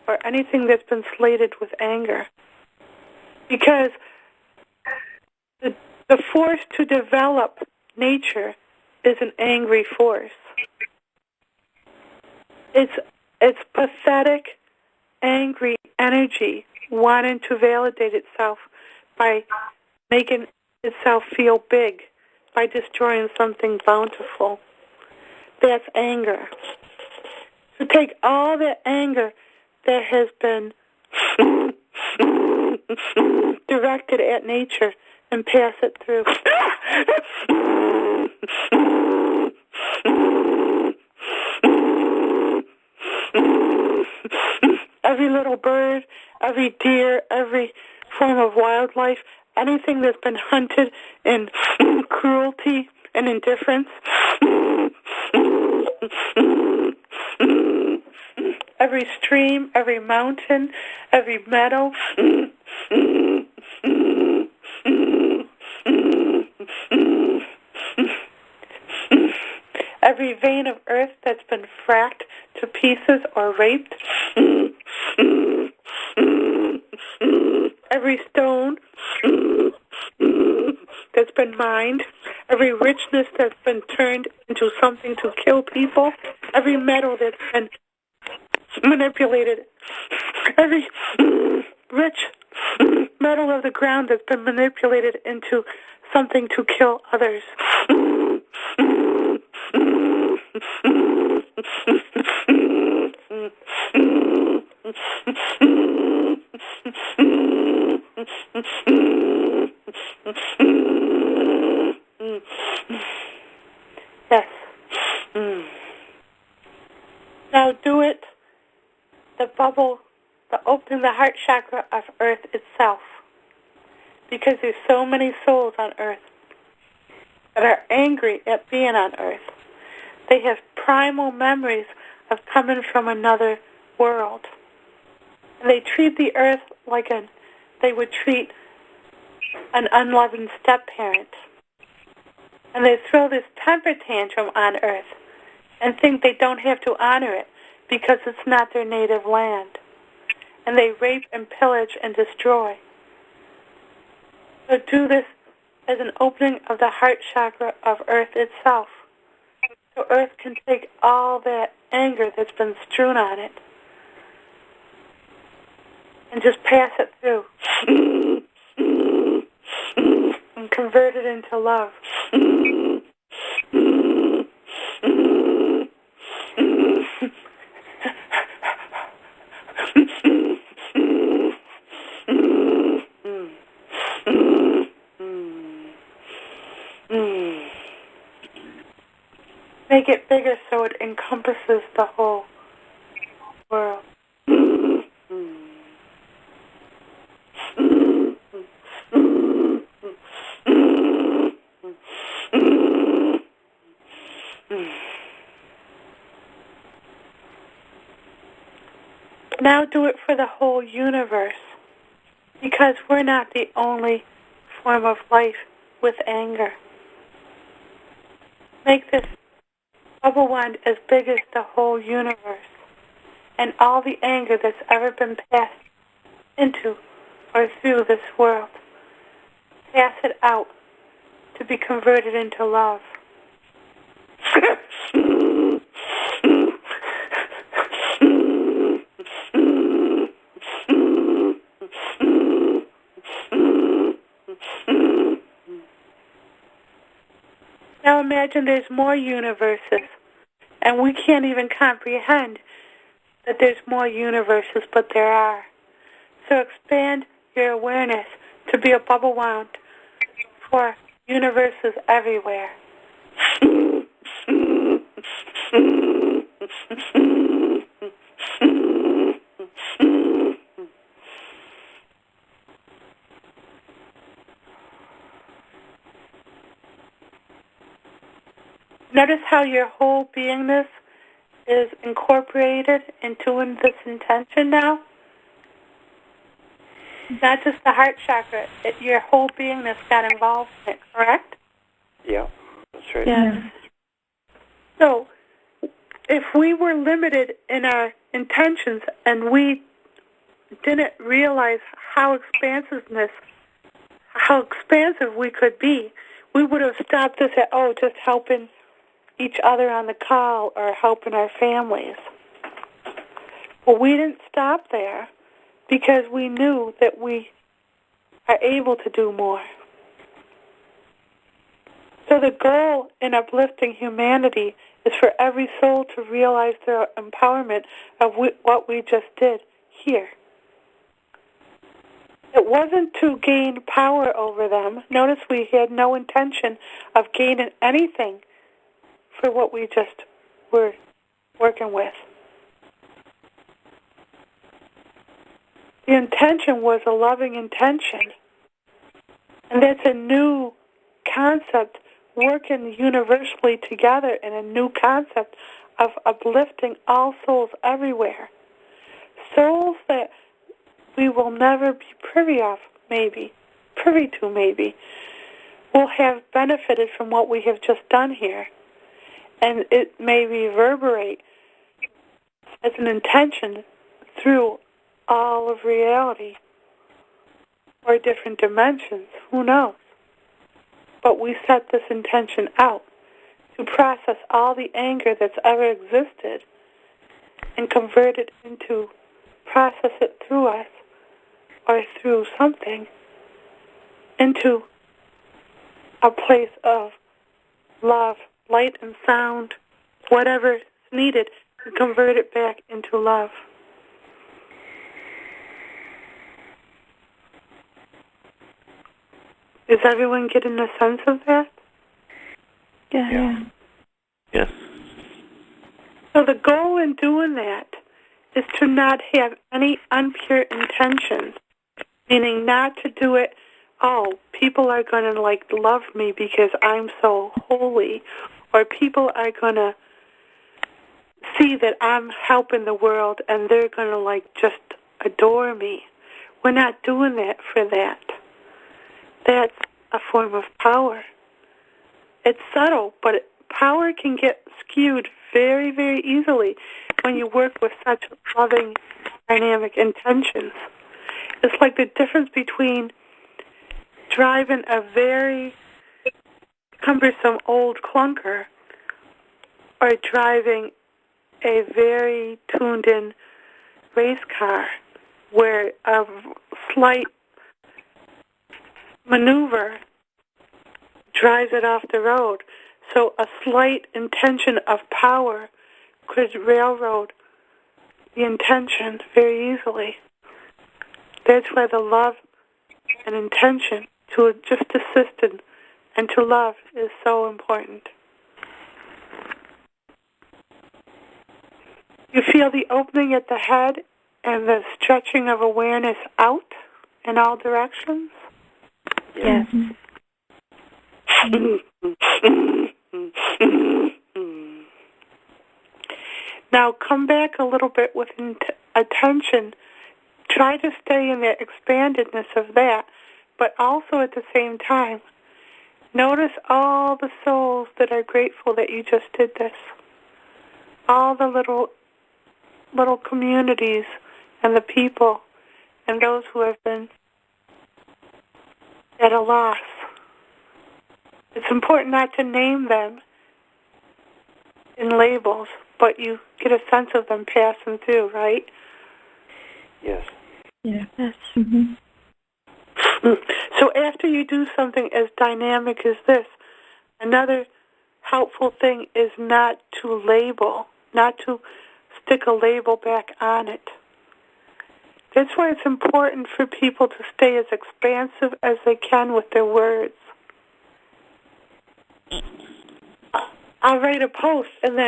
[SPEAKER 4] or anything that's been slated with anger. Because the force to develop nature is an angry force. It's pathetic, angry energy wanting to validate itself by making itself feel big, by destroying something bountiful. That's anger. So take all the anger that has been directed at nature and pass it through. Every little bird, every deer, every form of wildlife, anything that's been hunted in cruelty and indifference, every stream, every mountain, every meadow. Every vein of earth that's been fracked to pieces or raped. Every stone that's been mined. Every richness that's been turned into something to kill people. Every metal that's been manipulated. Every rich metal of the ground that's been manipulated into something to kill others. Yes. Now do it, the bubble, the opening the heart chakra of Earth itself. Because there's so many souls on Earth that are angry at being on Earth. They have primal memories of coming from another world. And they treat the Earth like they would treat an unloving step-parent. And they throw this temper tantrum on Earth and think they don't have to honor it because it's not their native land. And they rape and pillage and destroy. So do this as an opening of the heart chakra of Earth itself. So Earth can take all that anger that's been strewn on it and just pass it through and convert it into love. Make it bigger so it encompasses the whole world. Now do it for the whole universe, because we're not the only form of life with anger. Make this bubble wand as big as the whole universe, and all the anger that's ever been passed into or through this world. Pass it out to be converted into love. Now imagine there's more universes, and we can't even comprehend that there's more universes, but there are. So expand your awareness to be a bubble wand for universes everywhere. Notice how your whole beingness is incorporated into this intention now. Not just the heart chakra, your whole beingness got involved in it, correct?
[SPEAKER 5] Yeah, that's right.
[SPEAKER 6] Yes.
[SPEAKER 4] So, if we were limited in our intentions and we didn't realize how expansive we could be, we would have stopped this at, just helping each other on the call or helping our families. Well, we didn't stop there because we knew that we are able to do more. So the goal in uplifting humanity is for every soul to realize their empowerment of what we just did here. It wasn't to gain power over them. Notice we had no intention of gaining anything for what we just were working with. The intention was a loving intention. And that's a new concept working universally together in a new concept of uplifting all souls everywhere souls that we will never be privy to maybe, will have benefited from what we have just done here. And it may reverberate as an intention through all of reality or different dimensions. Who knows? But we set this intention out to process all the anger that's ever existed and convert it into, process it through us or through something into a place of love, light and sound, whatever is needed, and convert it back into love. Is everyone getting a sense of that?
[SPEAKER 7] Yeah.
[SPEAKER 1] Yes.
[SPEAKER 4] So the goal in doing that is to not have any impure intentions, meaning not to do it, oh, people are going to, love me because I'm so holy, or people are going to see that I'm helping the world and they're going to, just adore me. We're not doing that for that. That's a form of power. It's subtle, but power can get skewed very, very easily when you work with such loving, dynamic intentions. It's like the difference between driving a very cumbersome old clunker or driving a very tuned-in race car where a slight maneuver drives it off the road. So a slight intention of power could railroad the intention very easily. That's why the love and intention to just assist and to love is so important. You feel the opening at the head and the stretching of awareness out in all directions?
[SPEAKER 7] Yes.
[SPEAKER 4] Now come back a little bit with attention. Try to stay in the expandedness of that, but also at the same time, notice all the souls that are grateful that you just did this. All the little communities and the people and those who have been at a loss. It's important not to name them in labels, but you get a sense of them passing through, right?
[SPEAKER 5] Yes.
[SPEAKER 7] Yes. Mm-hmm.
[SPEAKER 4] So after you do something as dynamic as this, another helpful thing is not to label, not to stick a label back on it. That's why it's important for people to stay as expansive as they can with their words. I'll write a post, and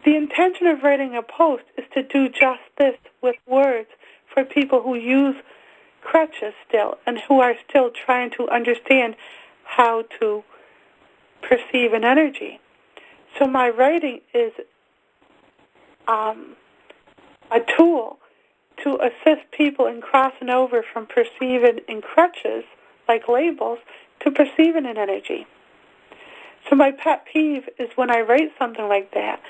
[SPEAKER 4] the intention of writing a post is to do just this with words for people who use crutches still and who are still trying to understand how to perceive an energy. So my writing is a tool to assist people in crossing over from perceiving in crutches, like labels, to perceiving an energy. So my pet peeve is when I write something like that,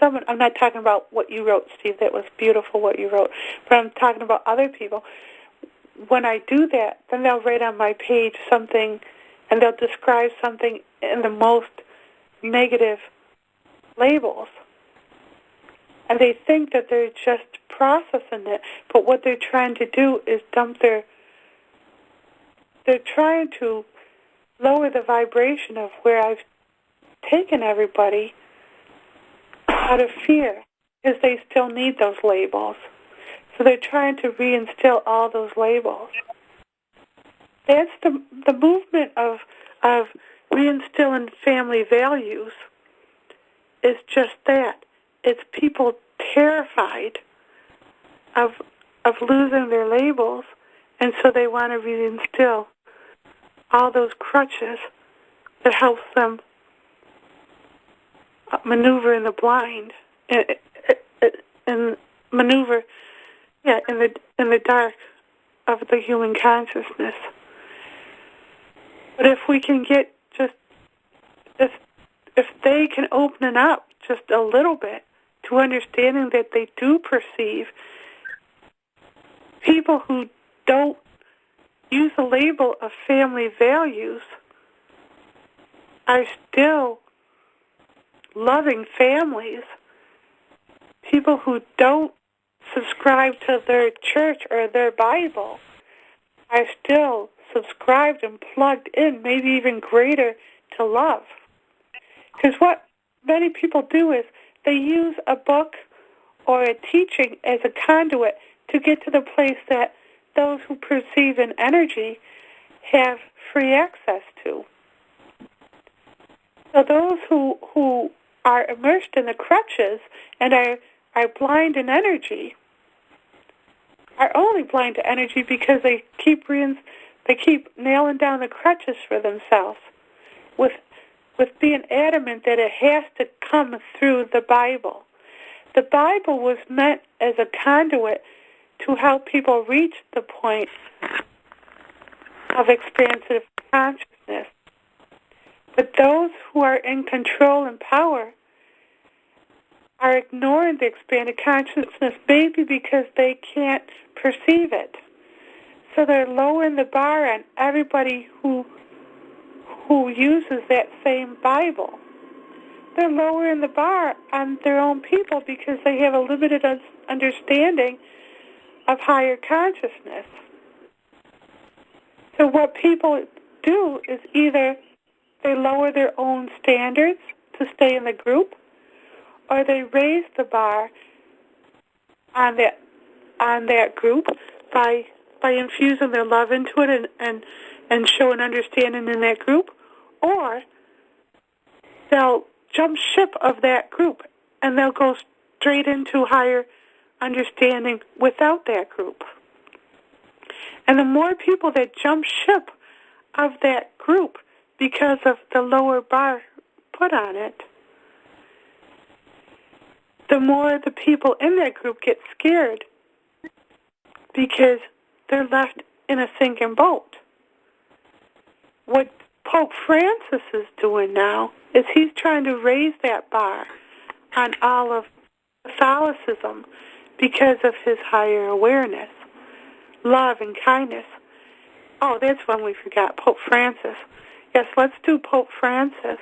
[SPEAKER 4] I'm not talking about what you wrote, Steve, that was beautiful what you wrote, but I'm talking about other people. When I do that, then they'll write on my page something, and they'll describe something in the most negative labels. And they think that they're just processing it, but what they're trying to do is they're trying to lower the vibration of where I've taken everybody out of fear, because they still need those labels. So they're trying to reinstill all those labels. That's the movement of reinstilling family values is just that. It's people terrified of losing their labels, and so they want to reinstill all those crutches that helps them maneuver in the blind, in maneuver, in the dark of the human consciousness. But if we can get if they can open it up just a little bit to understanding that they do perceive people who don't use the label of family values are still loving families. People who don't subscribe to their church or their Bible are still subscribed and plugged in, maybe even greater, to love. Because what many people do is they use a book or a teaching as a conduit to get to the place that those who perceive an energy have free access to. So those who are immersed in the crutches and are blind in energy are only blind to energy because they keep nailing down the crutches for themselves with being adamant that it has to come through the Bible. The Bible was meant as a conduit to help people reach the point of expansive consciousness. But those who are in control and power are ignoring the expanded consciousness, maybe because they can't perceive it. So they're lowering the bar on everybody who uses that same Bible. They're lowering the bar on their own people because they have a limited understanding of higher consciousness. So what people do is either they lower their own standards to stay in the group, or they raise the bar on that group by infusing their love into it and showing understanding in that group, or they'll jump ship of that group and they'll go straight into higher understanding without that group. And the more people that jump ship of that group because of the lower bar put on it, the more the people in that group get scared because they're left in a sinking boat. What Pope Francis is doing now is he's trying to raise that bar on all of Catholicism because of his higher awareness, love and kindness. Oh, that's one we forgot, Pope Francis. Yes, let's do Pope Francis.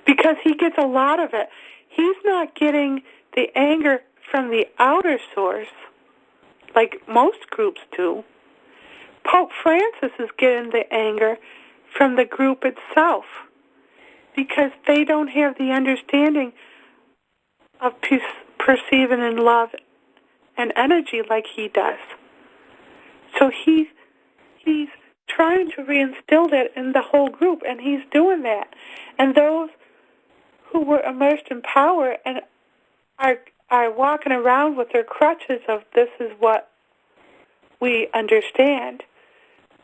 [SPEAKER 4] Because he gets a lot of it. He's not getting the anger from the outer source like most groups do. Pope Francis is getting the anger from the group itself because they don't have the understanding of perceiving and love and energy like he does. So he's trying to reinstill that in the whole group, and he's doing that. And those who were immersed in power and are walking around with their crutches of this is what we understand,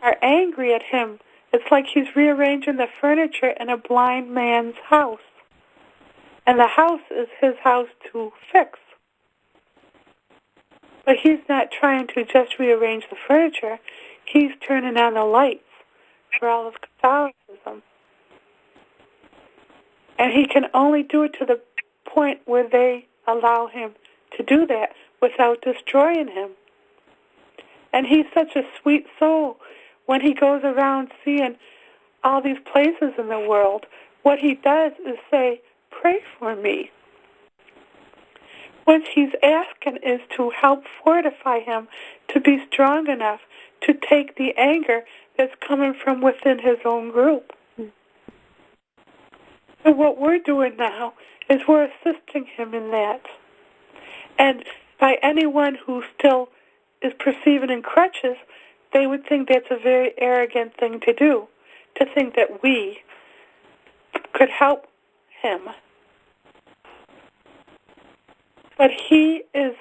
[SPEAKER 4] are angry at him. It's like he's rearranging the furniture in a blind man's house. And the house is his house to fix. But he's not trying to just rearrange the furniture. He's turning on the lights for all of Catholicism. And he can only do it to the point where they allow him to do that without destroying him. And he's such a sweet soul. When he goes around seeing all these places in the world, what he does is say, "Pray for me." What he's asking is to help fortify him to be strong enough to take the anger that's coming from within his own group. So what we're doing now is we're assisting him in that. And by anyone who still is perceiving in crutches, they would think that's a very arrogant thing to do, to think that we could help him. But he is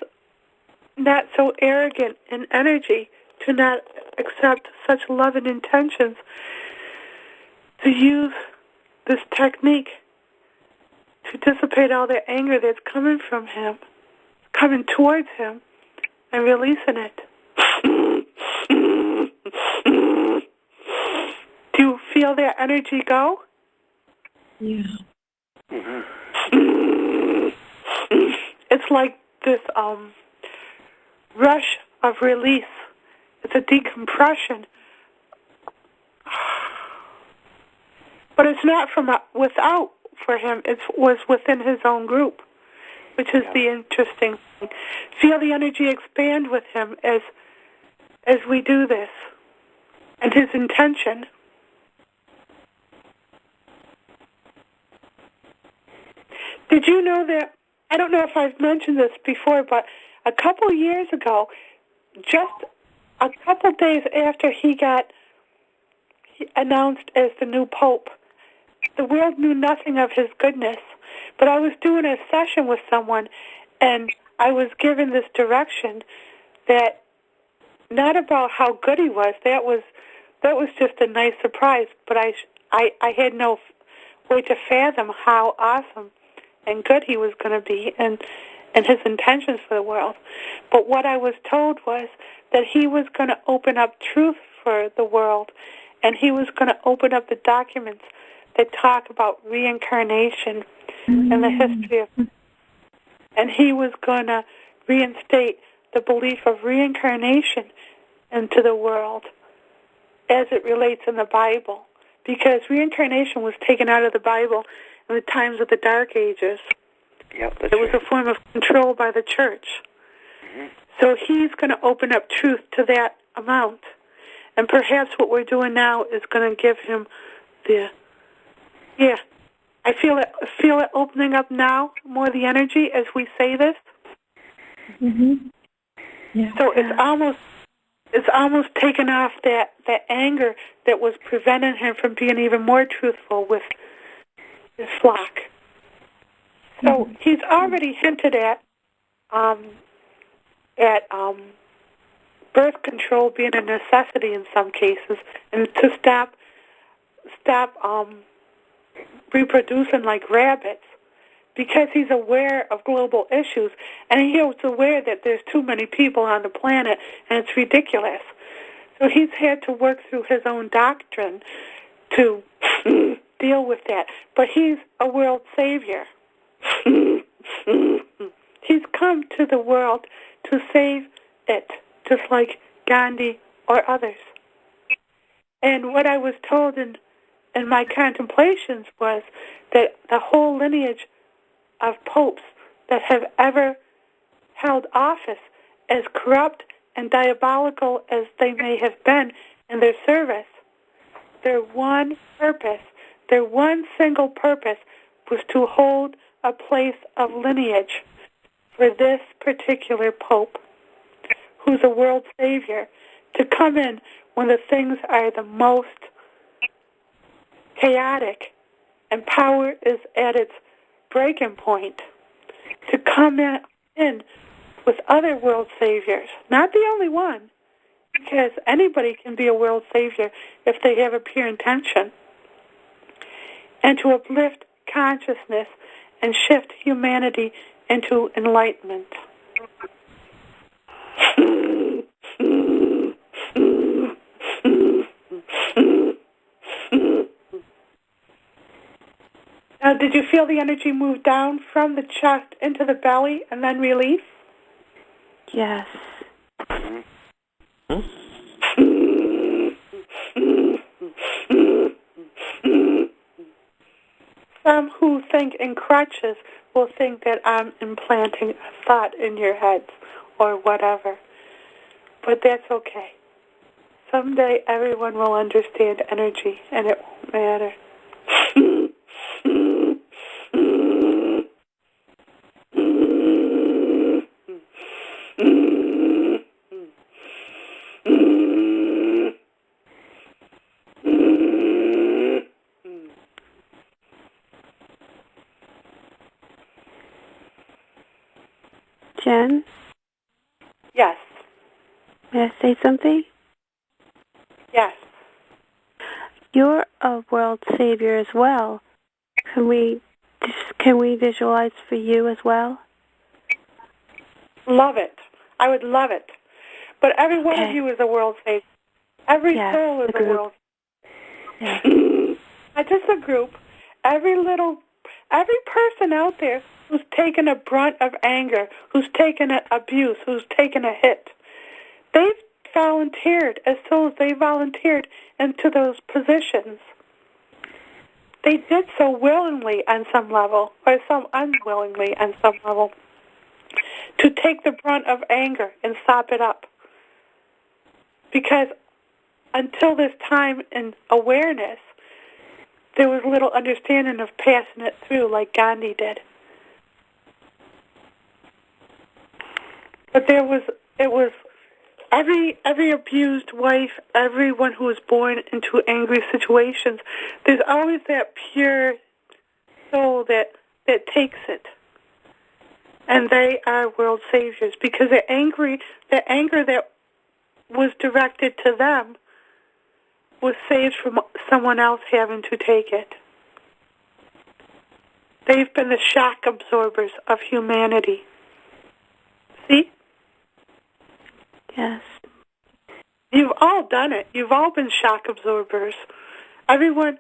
[SPEAKER 4] not so arrogant in energy to not accept such loving intentions to use this technique to dissipate all the anger that's coming from him, coming towards him, and releasing it. Do you feel that energy go?
[SPEAKER 7] Yeah.
[SPEAKER 4] It's like this rush of release. It's a decompression. But it's not from without for him. It was within his own group, which is the interesting thing. Feel the energy expand with him as we do this. And his intention. Did you know that, I don't know if I've mentioned this before, but a couple years ago, just a couple days after he got announced as the new Pope, the world knew nothing of his goodness. But I was doing a session with someone, and I was given this direction that not about how good he was. That was just a nice surprise. But I had no way to fathom how awesome and good he was going to be, and his intentions for the world. But what I was told was that he was going to open up truth for the world, and he was going to open up the documents that talk about reincarnation and the history of, and he was going to reinstate the belief of reincarnation into the world as it relates in the Bible, because reincarnation was taken out of the Bible in the times of the Dark Ages.
[SPEAKER 5] Yep, that's
[SPEAKER 4] it was a form of control by the church. So he's going to open up truth to that amount. And perhaps what we're doing now is going to give him I feel it opening up now, more the energy as we say this.
[SPEAKER 7] Yeah.
[SPEAKER 4] So it's almost taken off that anger that was preventing him from being even more truthful with his flock. So he's already hinted at birth control being a necessity in some cases, and to stop reproducing like rabbits, because he's aware of global issues, and he was aware that there's too many people on the planet, and it's ridiculous. So he's had to work through his own doctrine to deal with that. But he's a world savior. He's come to the world to save it, just like Gandhi or others. And what I was told in my contemplations was that the whole lineage of popes that have ever held office, as corrupt and diabolical as they may have been in their service, their one single purpose was to hold a place of lineage for this particular pope, who's a world savior, to come in when the things are the most chaotic and power is at its breaking point, to come in with other world saviors, not the only one, because anybody can be a world savior if they have a pure intention, and to uplift consciousness and shift humanity into enlightenment. Now, did you feel the energy move down from the chest into the belly and then release?
[SPEAKER 2] Yes.
[SPEAKER 4] Some who think in crutches will think that I'm implanting a thought in your heads or whatever. But that's okay. Someday everyone will understand energy and it won't matter.
[SPEAKER 2] Jen?
[SPEAKER 4] Yes.
[SPEAKER 2] May I say something?
[SPEAKER 4] Yes.
[SPEAKER 2] You're a world savior as well, Can we visualize for you as well?
[SPEAKER 4] Love it. I would love it. But every one of you is a world savior. Every soul is a world savior. Not just a group. Every person out there who's taken a brunt of anger, who's taken an abuse, who's taken a hit, they've volunteered. As souls, they volunteered into those positions. They did so willingly on some level, or some unwillingly on some level, to take the brunt of anger and sop it up. Because until this time in awareness, there was little understanding of passing it through like Gandhi did. But it was every abused wife, everyone who was born into angry situations, there's always that pure soul that takes it. And they are world saviors because the anger that was directed to them was saved from someone else having to take it. They've been the shock absorbers of humanity. See?
[SPEAKER 2] Yes.
[SPEAKER 4] You've all done it. You've all been shock absorbers. Everyone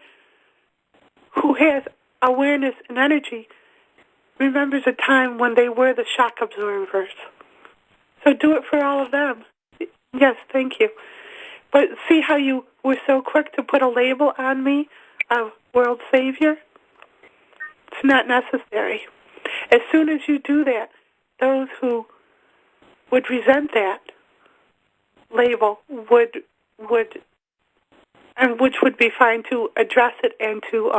[SPEAKER 4] who has awareness and energy remembers a time when they were the shock absorbers. So do it for all of them. Yes, thank you. But see how you were so quick to put a label on me of world savior? It's not necessary. As soon as you do that, those who would resent that label would and which would be fine to address it and to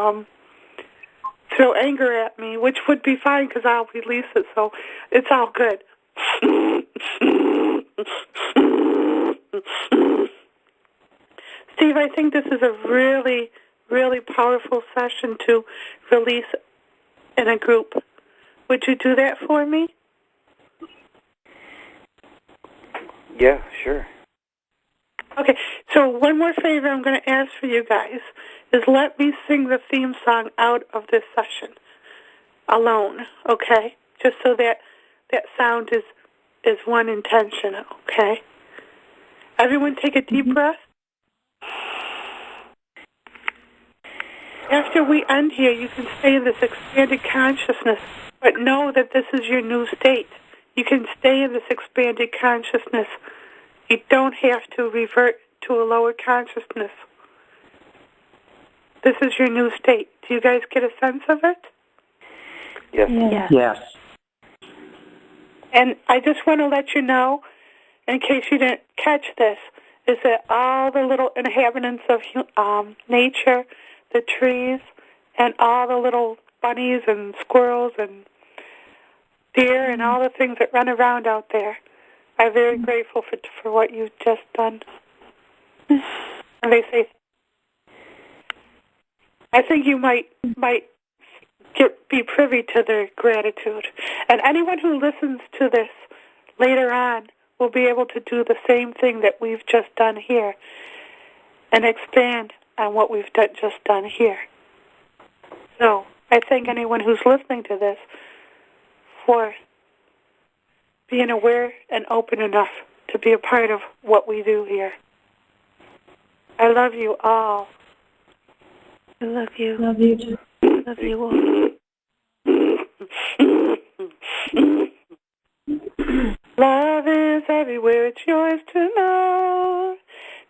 [SPEAKER 4] throw anger at me, which would be fine because I'll release it, so it's all good. Steve, I think this is a really, really powerful session to release in a group. Would you do that for me?
[SPEAKER 5] Yeah, sure.
[SPEAKER 4] Okay, so one more favor I'm going to ask for you guys is let me sing the theme song out of this session alone, okay? Just so that sound is one intention, okay? Everyone take a deep breath. After we end here, you can stay in this expanded consciousness, but know that this is your new state. You can stay in this expanded consciousness. You don't have to revert to a lower consciousness. This is your new state. Do you guys get a sense of it?
[SPEAKER 5] Yes.
[SPEAKER 3] Yes.
[SPEAKER 4] And I just want to let you know, in case you didn't catch this, is that all the little inhabitants of nature, the trees, and all the little bunnies and squirrels and deer and all the things that run around out there are very grateful for what you've just done. And they say, I think you might be privy to their gratitude. And anyone who listens to this later on will be able to do the same thing that we've just done here and expand on what we've just done here. So I thank anyone who's listening to this for being aware and open enough to be a part of what we do here. I love you all.
[SPEAKER 2] I love you.
[SPEAKER 7] Love you too.
[SPEAKER 2] Love you all.
[SPEAKER 4] Love is everywhere, it's yours to know.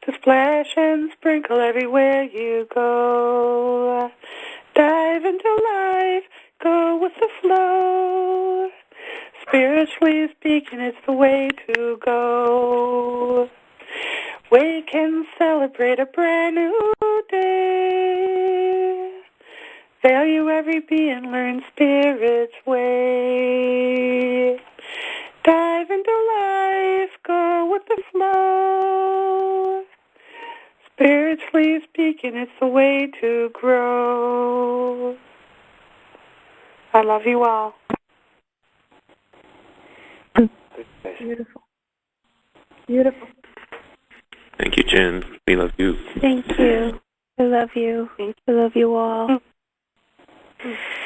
[SPEAKER 4] To splash and sprinkle everywhere you go. Dive into life, go with the flow. Spiritually speaking, it's the way to go. We can celebrate a brand new day. Value every being, learn Spirit's way. Dive into life, go with the flow. Spiritually speaking, it's the way to grow. I love you all.
[SPEAKER 7] Beautiful. Beautiful.
[SPEAKER 1] Thank you, Jen. We love you.
[SPEAKER 2] Thank you. I love you. I love you all. Mm.